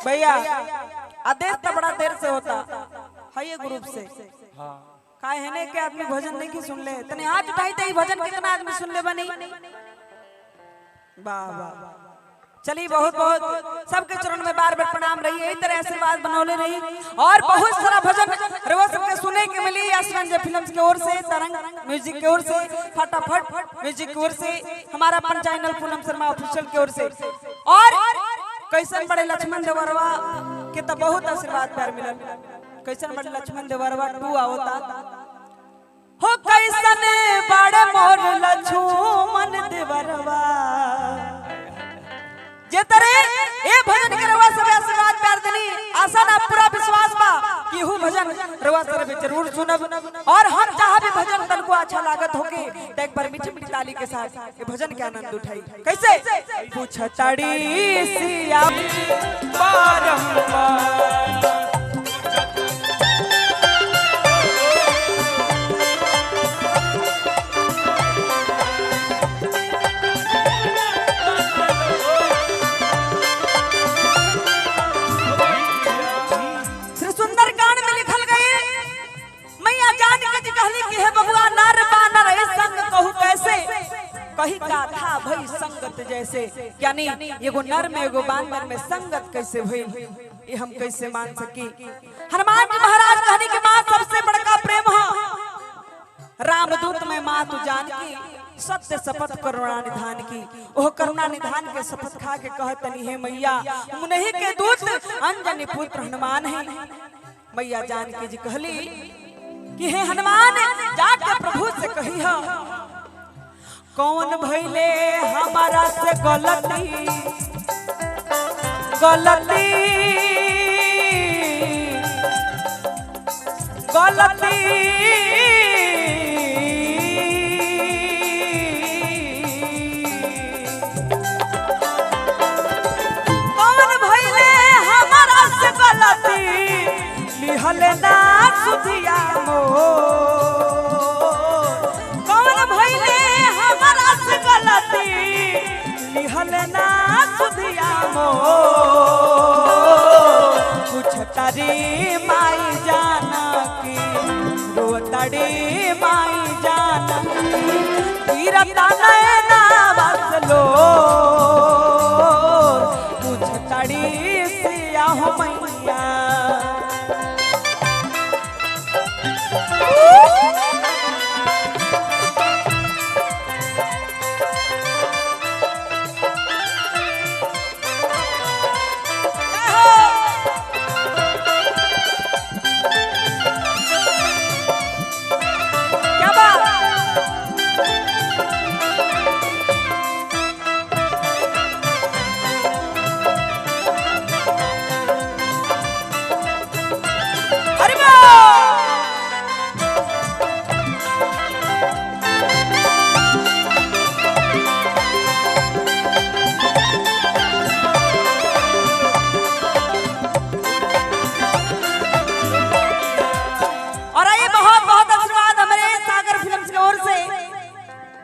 भैया आदेश तो बड़ा देर से होता है ये ग्रुप से। हाँ काहे है ने के आदमी भजन नहीं की सुन ले तने हाथ उठाई ते भजन कितना आदमी सुन ले बनी। वाह वाह चलिए बहुत बहुत सबके चरण में बार बार प्रणाम रही यही तरह आशीर्वाद बनौले रही और बहुत सारा भजन रोज सबके सुने के मिली आसमान फिल्म्स की ओर से तरंग म्यूजिक की ओर से फटाफट म्यूजिक की ओर से हमारा अपन चैनल पूनम शर्मा ऑफिशियल की ओर से और कैसन बड़े लक्ष्मण देवरवा के तो बहुत आशीर्वाद प्यार मिलल। कैसन बड़े लक्ष्मण देवरवा तू आवता हो कैसन बड़े मोर लक्ष्मण देवरवा जे तरे ए भजन के रवा सब आशीर्वाद प्यार देनी आशा ना पूरा विश्वास बा कि हूं भजन रवा सर भी जरूर सुनब और हम जहां भी भजन तन को अच्छा लागत होके तो एक बार मीठी मीठी ताली के साथ ये भजन के आनंद उठाई। कैसे पूछताड़ी सिया बारंबार कही का था भई संगत जैसे यानी एगो नर में एगो बानर में संगत कैसे भई ये हम कैसे मान सकी। हनुमान जी महाराज कहनी के मां सबसे बड़का प्रेम है रामदूत में मां तू जानकी सत्य शपथ करुणा निधान की ओह करुणा निधान के शपथ खा के कहतनी है मैया मुनहि के दूत अंजनी पुत्र हनुमान है। मैया जानकी जी कहली कि हे हनुमान जाके प्रभु से कही है कौन भइले हमारा से गलती गलती गलती कौन भइले हमारा से गलती लिहल ना सुधिया मो लिहलना सुधिया मो कुछ तारी माई जाना की रोतड़ी माई जाना तीरता नैना बसलो कुछ तारी सिया हो मैया।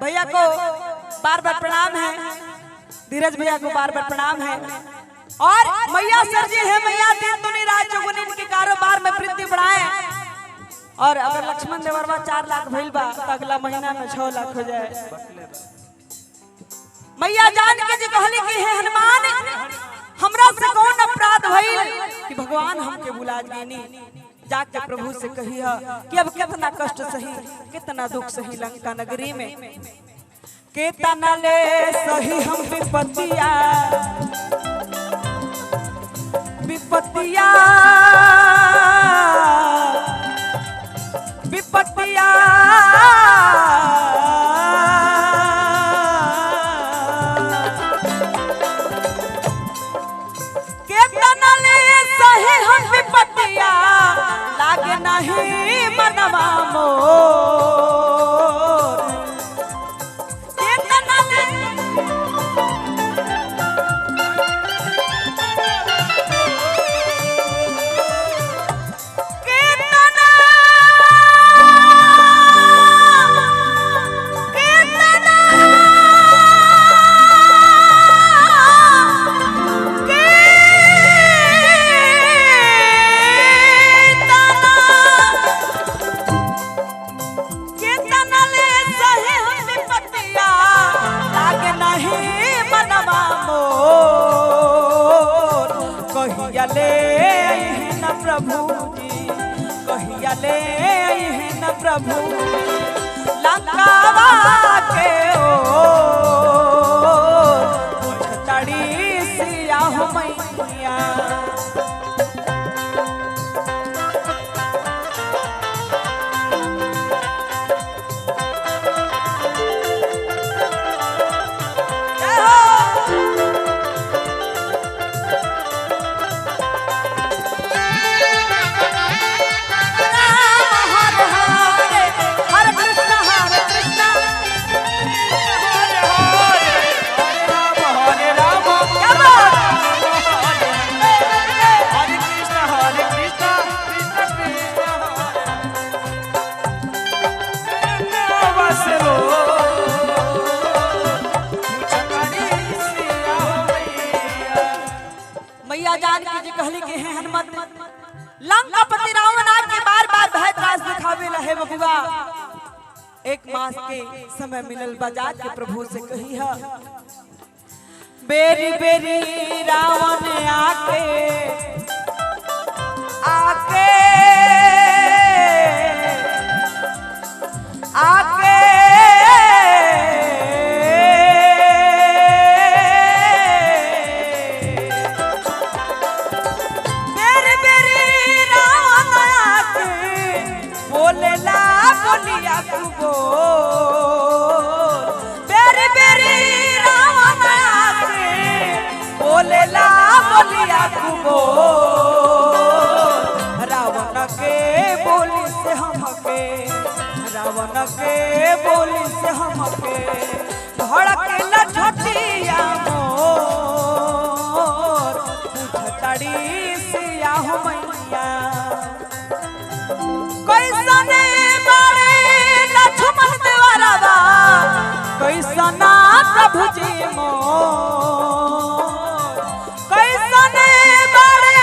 भैया को बार बार प्रणाम है धीरज भैया को बार बार प्रणाम है और मैया सर जी है मैया दिन दुनी रात चौगुनी के कारोबार में वृद्धि बढ़ाए और अगर लक्ष्मण देवरवा 4 लाख भइल बा तो अगला महीना में 6 लाख हो जाए। मैया जान के जी कहली कि हे हनुमान हमरा से कौन अपराध भइल कि भगवान हमके बुला गईनी जाके प्रभु से कही कि अब कितना कष्ट सही कितना दुख सही लंका नगरी में केतना ले सही हम विपत्तिया विपत्तिया विपत्तिया केतना ले सही हम विपत्तिया लागे नहीं मनवा मोर केतना ले केतना कहिया ले आई न प्रभु जी, कहिया ले आई न प्रभु लंकावा के ओ तड़ी सिया हो मैया। जानकी जी कहली के हैं हनुमत लंकापति रावण आके बार बार भय त्रास दिखावे लहे बबुआ। एक मास के समय मिलल बजा के प्रभु से कही है बेरी बेरी रावण आके आके आके रावण के बोली से हमके, रावण के बोली से हमके भड़के लठटिया मोर पूछतड़ी सिया हो मैया। कैसने बारे लक्ष्मण देवरवा कैसना प्रभु जी मोर, कैसने बारे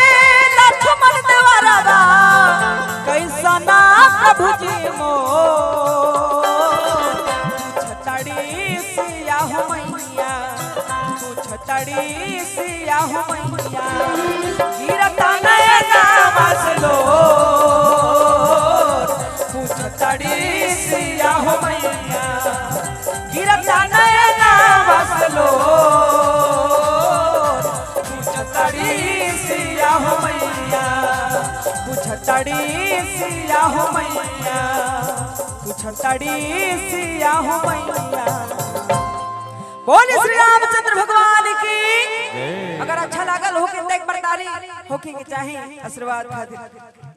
लक्ष्मण देवरवा कैसना प्रभु जी मोर पूछतड़ी सिया हो मैया, पूछतड़ी सिया हो मैया। गिरता नैना बसलो पूछतड़ी सिया हो मैया, गिरता नैना बसलो पूछतड़ी सिया हो मैया, पूछतड़ी सिया हो मैया, पूछतड़ी सिया हो मैया। बोले श्री रामचंद्र भगवान की। अगर अच्छा लागल हो के देख बरदारी होके के चाहिए आशीर्वाद खातिर।